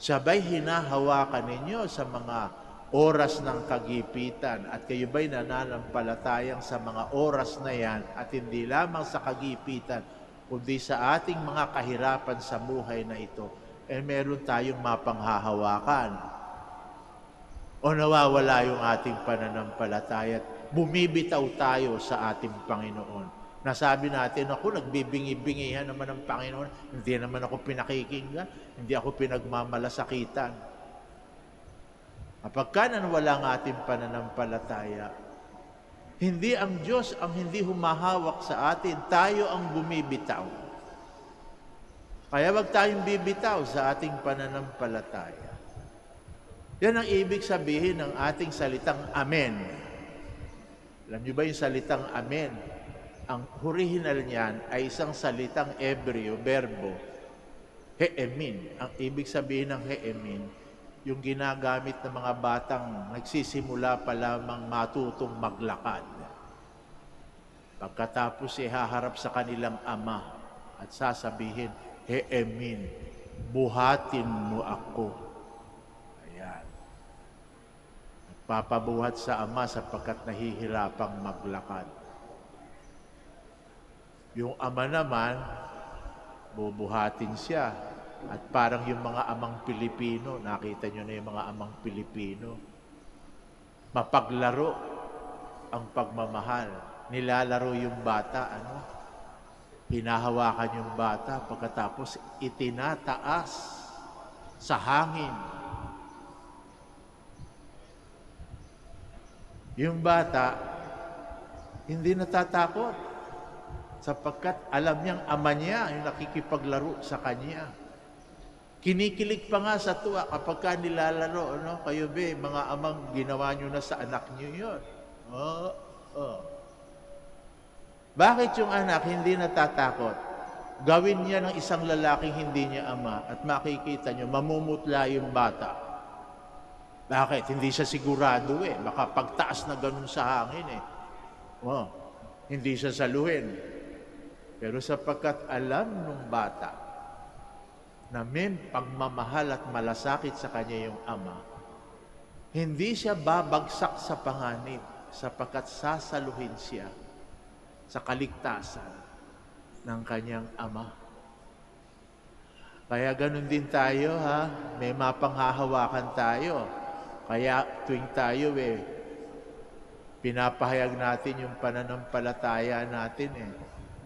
Sabay hinahawakan ninyo sa mga oras ng kagipitan at kayo ba'y nananampalatayang sa mga oras na yan at hindi lamang sa kagipitan kundi sa ating mga kahirapan sa buhay na ito, meron tayong mapanghahawakan. O nawawala yung ating pananampalataya at bumibitaw tayo sa ating Panginoon. Nasabi natin, ako, nagbibingi-bingihan naman ng Panginoon, hindi naman ako pinakikinggan, hindi ako pinagmamalasakitan. Kapag wala ang ating pananampalataya, hindi ang Diyos ang hindi humahawak sa atin, tayo ang bumibitaw. Kaya wag tayong bibitaw sa ating pananampalataya. Yan ang ibig sabihin ng ating salitang Amen. Alam niyo ba yung salitang Amen? Ang original niyan ay isang salitang Hebreo, verbo, heemin. Ang ibig sabihin ng heemin, yung ginagamit ng mga batang nagsisimula pa lamang matutong maglakad. Pagkatapos haharap sa kanilang ama at sasabihin, heemin, buhatin mo ako. Ayan. Nagpapabuhat sa ama sapagkat nahihirapang maglakad. Yung ama naman, bubuhatin siya. At parang yung mga amang Pilipino, nakita nyo na yung mga amang Pilipino, mapaglaro ang pagmamahal. Nilalaro yung bata, hinahawakan yung bata, pagkatapos itinataas sa hangin. Yung bata, hindi natatakot sapagkat alam niyang ama niya yung nakikipaglaro sa kanya. Kinikilig pa nga sa tuwa kapag ka nilalaro, ano? Kayo ba, mga amang ginawa niyo na sa anak niyo yun. Oh. Bakit yung anak hindi natatakot? Gawin niya ng isang lalaking hindi niya ama at makikita niyo, mamumutla yung bata. Bakit? Hindi siya sigurado eh. Baka pagtaas na ganun sa hangin eh. Hindi siya saluhin. Pero sapagkat alam nung bata na may pagmamahal at malasakit sa kanya yung ama, hindi siya babagsak sa panganib sapagkat sasaluhin siya sa kaligtasan ng kanyang ama. Kaya ganun din tayo ha, may mapanghahawakan tayo. Kaya tuwing tayo pinapahayag natin yung pananampalataya natin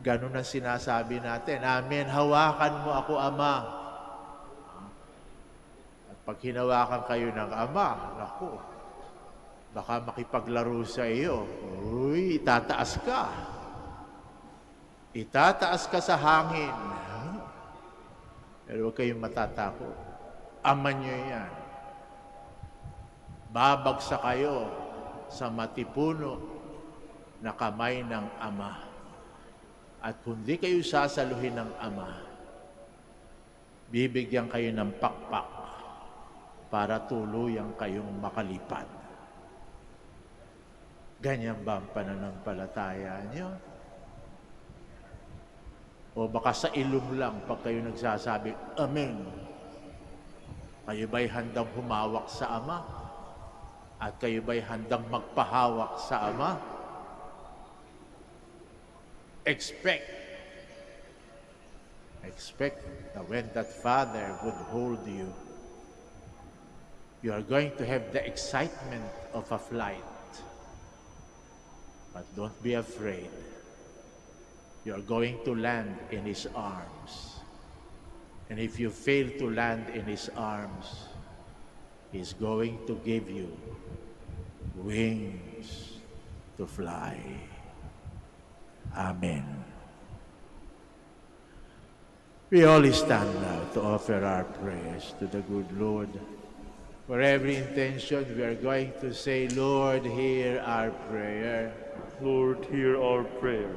Ganun ang sinasabi natin, Amen, hawakan mo ako, Ama. At pag hinawakan kayo ng Ama, naku, baka makipaglaro sa iyo. Uy, itataas ka. Itataas ka sa hangin. Pero huwag kayong matatakot. Ama niyo yan. Babagsak kayo sa matipuno na kamay ng Ama. At kung di kayo sasaluhin ng Ama, bibigyan kayo ng pakpak para tuluyang kayong makalipad. Ganyan ba ang pananampalataya niyo? O baka sa ilong lang pag kayo nagsasabi, Amen. Kayo ba'y handang humawak sa Ama? At kayo ba'y handang magpahawak sa Ama? Expect that when that Father would hold you, you are going to have the excitement of a flight. But don't be afraid. You are going to land in His arms. And if you fail to land in His arms, He's going to give you wings to fly. Amen. We all stand now to offer our prayers to the good Lord. For every intention, we are going to say, Lord, hear our prayer. Lord, hear our prayer.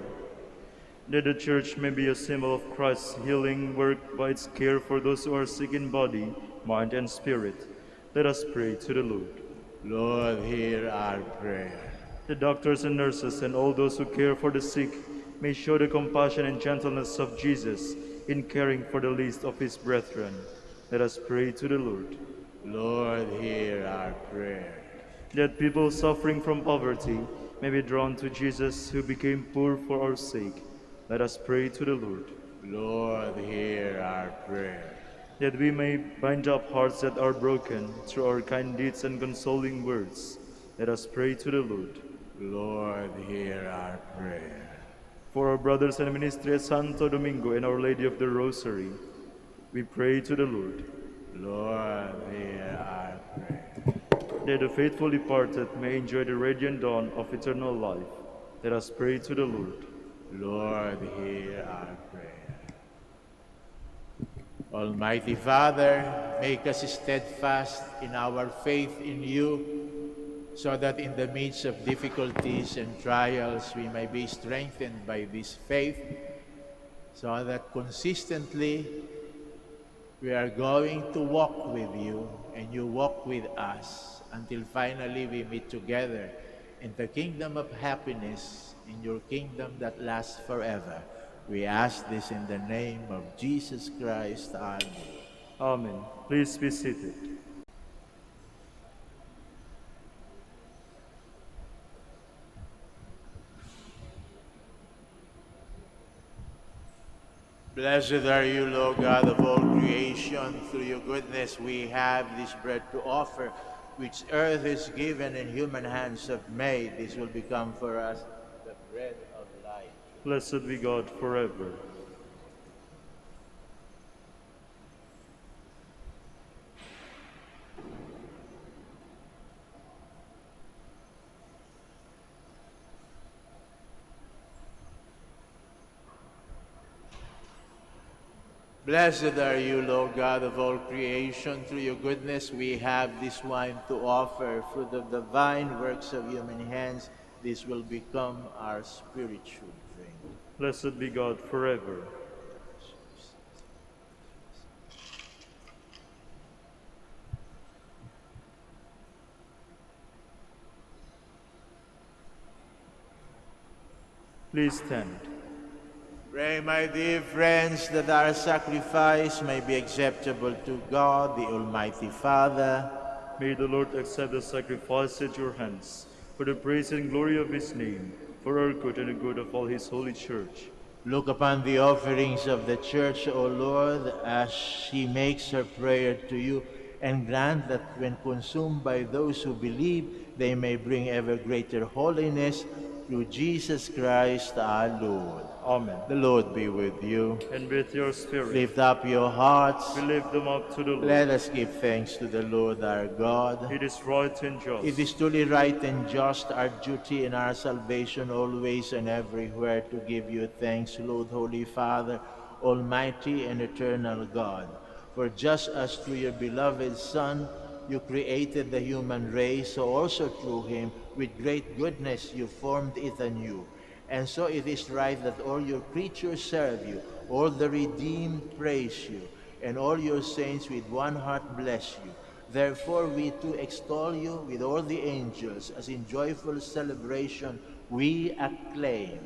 That the Church may be a symbol of Christ's healing work by its care for those who are sick in body, mind, and spirit. Let us pray to the Lord. Lord, hear our prayer. The doctors and nurses and all those who care for the sick may show the compassion and gentleness of Jesus in caring for the least of His brethren. Let us pray to the Lord. Lord, hear our prayer. That people suffering from poverty may be drawn to Jesus, who became poor for our sake. Let us pray to the Lord. Lord, hear our prayer. That we may bind up hearts that are broken through our kind deeds and consoling words. Let us pray to the Lord. Lord, hear our prayer. For our brothers in ministry at Santo Domingo and Our Lady of the Rosary, we pray to the Lord. Lord, hear our prayer. That the faithful departed may enjoy the radiant dawn of eternal life. Let us pray to the Lord. Lord, hear our prayer. Almighty Father, make us steadfast in our faith in you, so that in the midst of difficulties and trials we may be strengthened by this faith, so that consistently we are going to walk with you and you walk with us until finally we meet together in the kingdom of happiness, in your kingdom that lasts forever. We ask this in the name of Jesus Christ, our Lord. Amen. Please be seated. Blessed are you, Lord God of all creation. Through your goodness we have this bread to offer, which earth is given and human hands have made. This will become for us the bread of life. Blessed be God forever. Blessed are you, Lord God of all creation. Through your goodness we have this wine to offer. Fruit of the vine, works of human hands, this will become our spiritual drink. Blessed be God forever. Please stand. Pray, my dear friends, that our sacrifice may be acceptable to God, the Almighty Father. May the Lord accept the sacrifice at your hands, for the praise and glory of his name, for our good and the good of all his holy church. Look upon the offerings of the Church, O Lord, as she makes her prayer to you, and grant that when consumed by those who believe, they may bring ever greater holiness through Jesus Christ our Lord. Amen. The Lord be with you. And with your spirit, Lift up your hearts. we lift them up to the Lord. Let us give thanks to the Lord our God. It is right and just. It is truly right and just, our duty and our salvation, always and everywhere, to give you thanks, Lord, Holy Father, Almighty and eternal God. For just as through your beloved Son you created the human race, so also through him, with great goodness, you formed it anew. And so it is right that all your creatures serve you, all the redeemed praise you, and all your saints with one heart bless you. Therefore we too extol you with all the angels, as in joyful celebration we acclaim.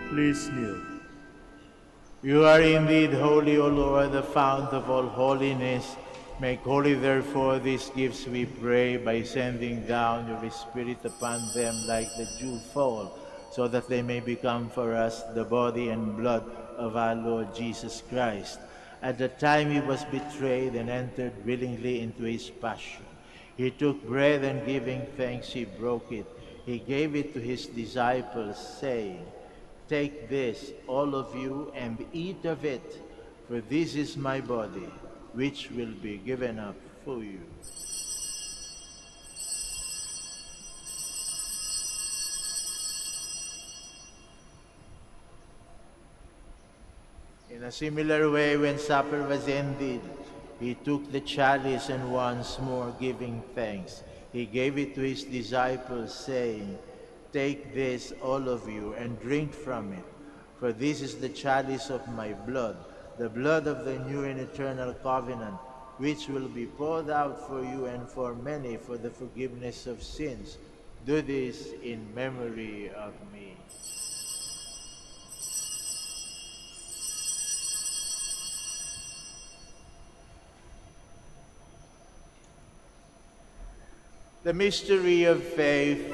Please kneel. You are indeed holy, O Lord, the fount of all holiness. Make holy, therefore, these gifts, we pray, by sending down your Spirit upon them like the dew fall, so that they may become for us the body and blood of our Lord Jesus Christ. At the time he was betrayed and entered willingly into his passion, he took bread, and giving thanks, he broke it. He gave it to his disciples, saying, "Take this, all of you, and eat of it, for this is my body, which will be given up for you." In a similar way, when supper was ended, he took the chalice, and once more giving thanks, he gave it to his disciples, saying, "Take this, all of you, and drink from it, for this is the chalice of my blood, the blood of the new and eternal covenant, which will be poured out for you and for many for the forgiveness of sins. Do this in memory of me." The mystery of faith.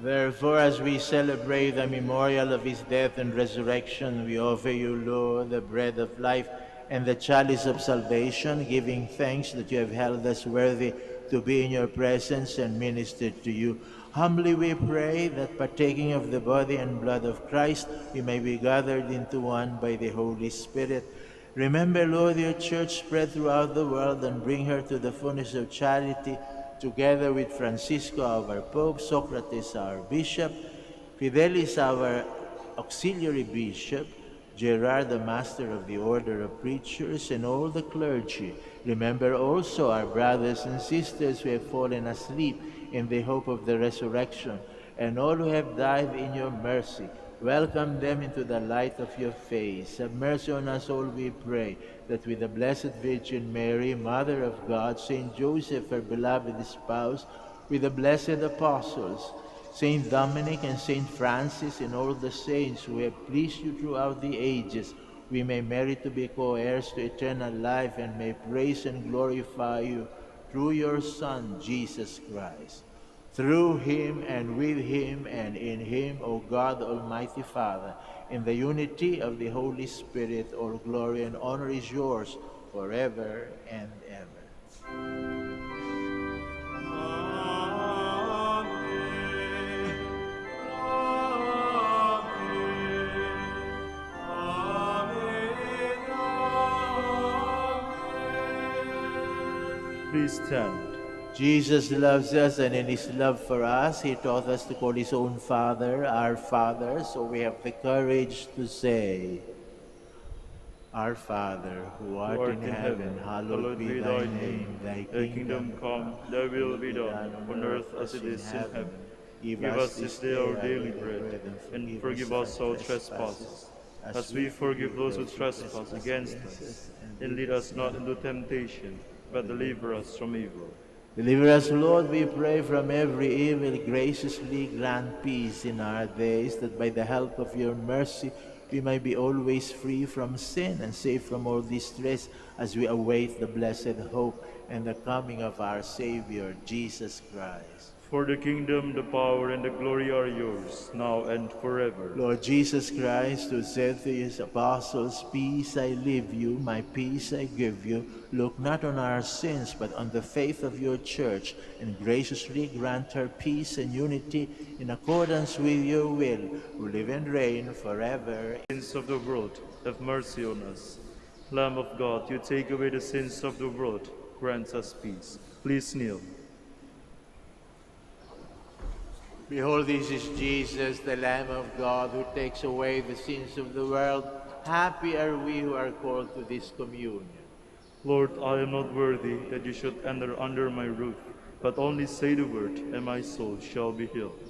Therefore, as we celebrate the memorial of his death and resurrection, we offer you, Lord, the bread of life and the chalice of salvation, giving thanks that you have held us worthy to be in your presence and minister to you. Humbly we pray that partaking of the body and blood of Christ, we may be gathered into one by the Holy Spirit. Remember, Lord, your church spread throughout the world and bring her to the fullness of charity, together with Francisco, our Pope, Socrates, our Bishop, Fidelis, our Auxiliary Bishop, Gerard, the Master of the Order of Preachers, and all the clergy. Remember also our brothers and sisters who have fallen asleep in the hope of the resurrection, and all who have died in your mercy. Welcome them into the light of your face. Have mercy on us all, we pray, that with the Blessed Virgin Mary, Mother of God, Saint Joseph, her beloved spouse, with the blessed apostles, Saint Dominic and Saint Francis, and all the saints who have pleased you throughout the ages, we may merit to be co-heirs to eternal life and may praise and glorify you through your Son, Jesus Christ. Through him and with him and in him, O God, Almighty Father, in the unity of the Holy Spirit, all glory and honor is yours forever and ever. Please stand. Jesus loves us, and in his love for us, he taught us to call his own Father our Father, so we have the courage to say, Our Father, who art in heaven, hallowed be thy name. Thy kingdom come, thy will be done, on earth as it is in heaven. Give us this day our daily bread, and forgive us our trespasses, as we forgive those who trespass against us. And lead us not into temptation, but deliver us from evil. Deliver us, Lord, we pray, from every evil. Graciously grant peace in our days, that by the help of your mercy we may be always free from sin and safe from all distress, as we await the blessed hope and the coming of our Savior, Jesus Christ. For the kingdom, the power, and the glory are yours, now and forever. Lord Jesus Christ, who said to his apostles, Peace I leave you, my peace I give you, look not on our sins, but on the faith of your church, and graciously grant her peace and unity in accordance with your will, who live and reign forever. Sins of the world, have mercy on us. Lamb of God, you take away the sins of the world, grant us peace. Please kneel. Behold, this is Jesus, the Lamb of God, who takes away the sins of the world. Happy are we who are called to this communion. Lord, I am not worthy that you should enter under my roof, but only say the word, and my soul shall be healed.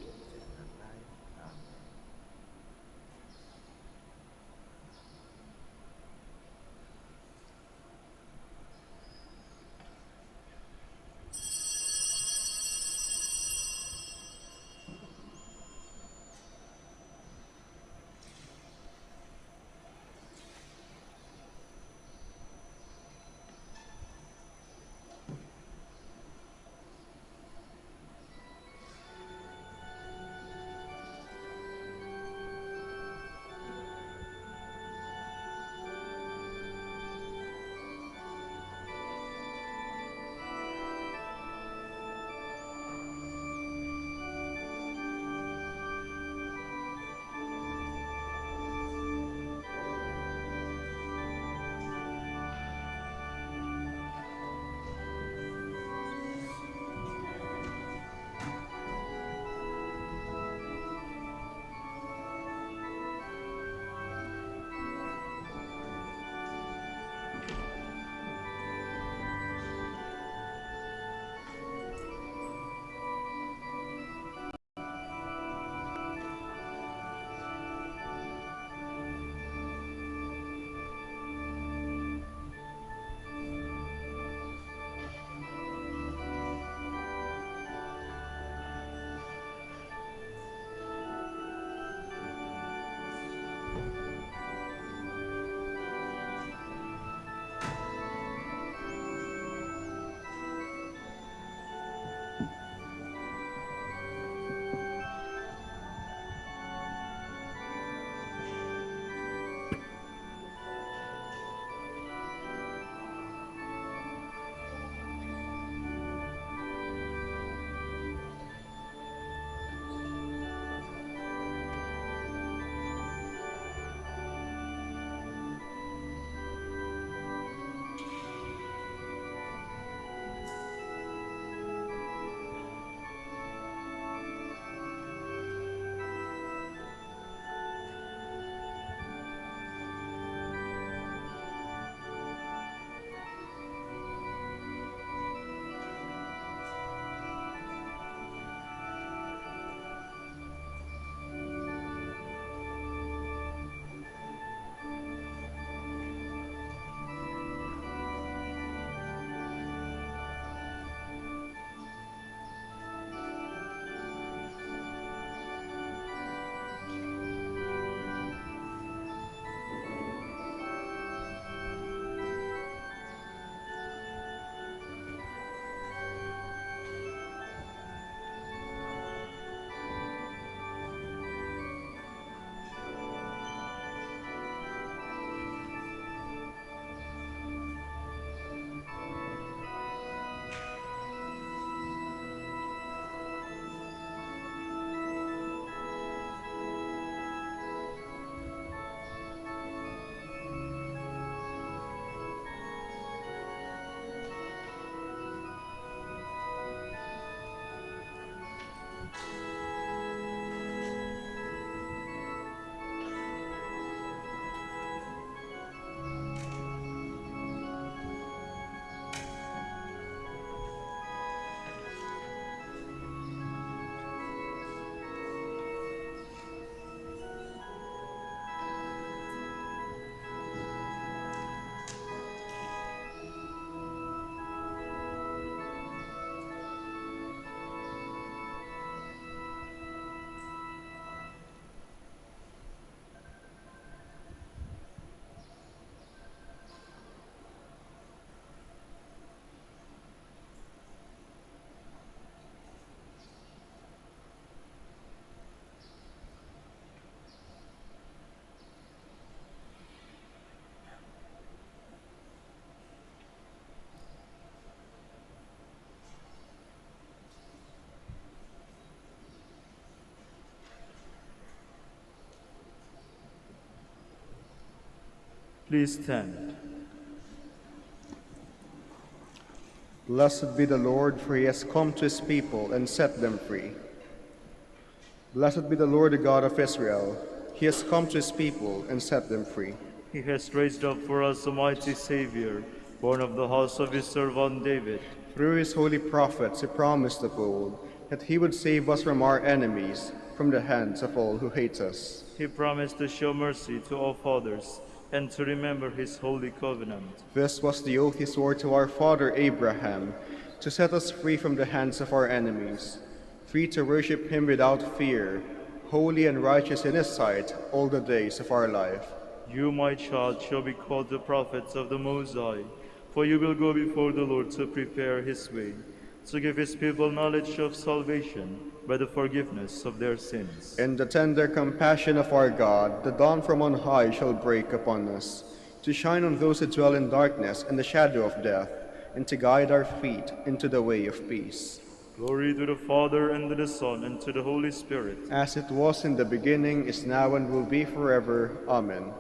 Please stand. Blessed be the Lord, for he has come to his people and set them free. Blessed be the Lord, the God of Israel. He has come to his people and set them free. He has raised up for us a mighty Savior, born of the house of his servant David. Through his holy prophets he promised of old that he would save us from our enemies, from the hands of all who hate us. He promised to show mercy to all fathers and to remember his holy covenant. This was the oath he swore to our father Abraham, to set us free from the hands of our enemies, free to worship him without fear, holy and righteous in his sight all the days of our life. You, my child, shall be called the prophets of the Most High, for you will go before the Lord to prepare his way, to give his people knowledge of salvation by the forgiveness of their sins. In the tender compassion of our God, the dawn from on high shall break upon us, to shine on those who dwell in darkness and the shadow of death, and to guide our feet into the way of peace. Glory to the Father, and to the Son, and to the Holy Spirit. As it was in the beginning, is now, and will be forever. Amen.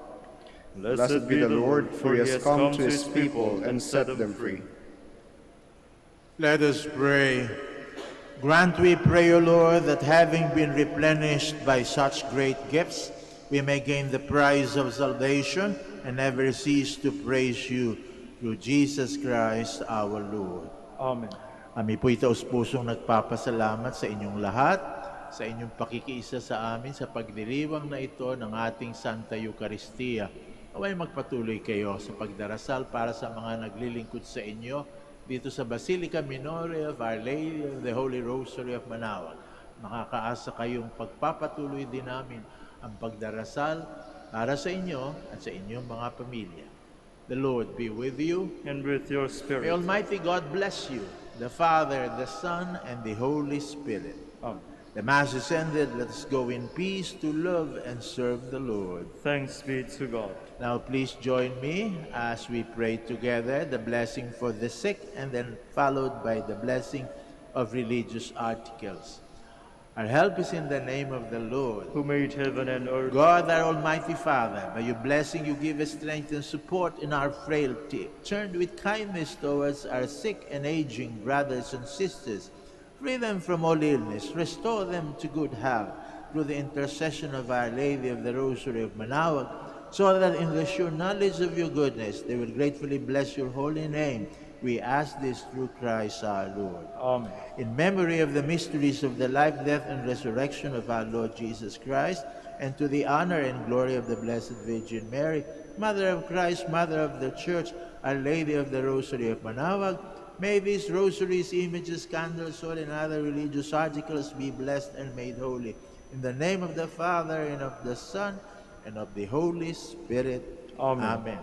Blessed be the Lord, for he has come to his people and set them free. Let us pray. Grant, we pray, O Lord, that having been replenished by such great gifts, we may gain the prize of salvation and never cease to praise you through Jesus Christ our Lord. Amen. Kami po'y taus-pusong nagpapasalamat sa inyong lahat, sa inyong pakikiisa sa amin sa pagdiriwang na ito ng ating Santa Eucharistia. Naway magpatuloy kayo sa pagdarasal para sa mga naglilingkod sa inyo dito sa Basilica Minore of Our Lady of the Holy Rosary of Manaoag. Makakaasa kayong pagpapatuloy din namin ang pagdarasal para sa inyo at sa inyong mga pamilya. The Lord be with you. And with your May spirit. Almighty God bless you, the Father, the Son, and the Holy Spirit. Amen. The Mass is ended. Let us go in peace to love and serve the Lord. Thanks be to God. Now please join me as we pray together the blessing for the sick and then followed by the blessing of religious articles. Our help is in the name of the Lord. Who made heaven and earth. God, our Almighty Father, by your blessing you give us strength and support in our frailty. Turn with kindness towards our sick and aging brothers and sisters. Free them from all illness. Restore them to good health through the intercession of Our Lady of the Rosary of Manaoag, so that in the sure knowledge of your goodness they will gratefully bless your holy name. We ask this through Christ our Lord. Amen. In memory of the mysteries of the life, death, and resurrection of our Lord Jesus Christ, and to the honor and glory of the Blessed Virgin Mary, Mother of Christ, Mother of the Church, Our Lady of the Rosary of Manaoag, may these rosaries, images, candles, oil, and other religious articles be blessed and made holy. In the name of the Father, and of the Son, and of the Holy Spirit. Amen. Amen.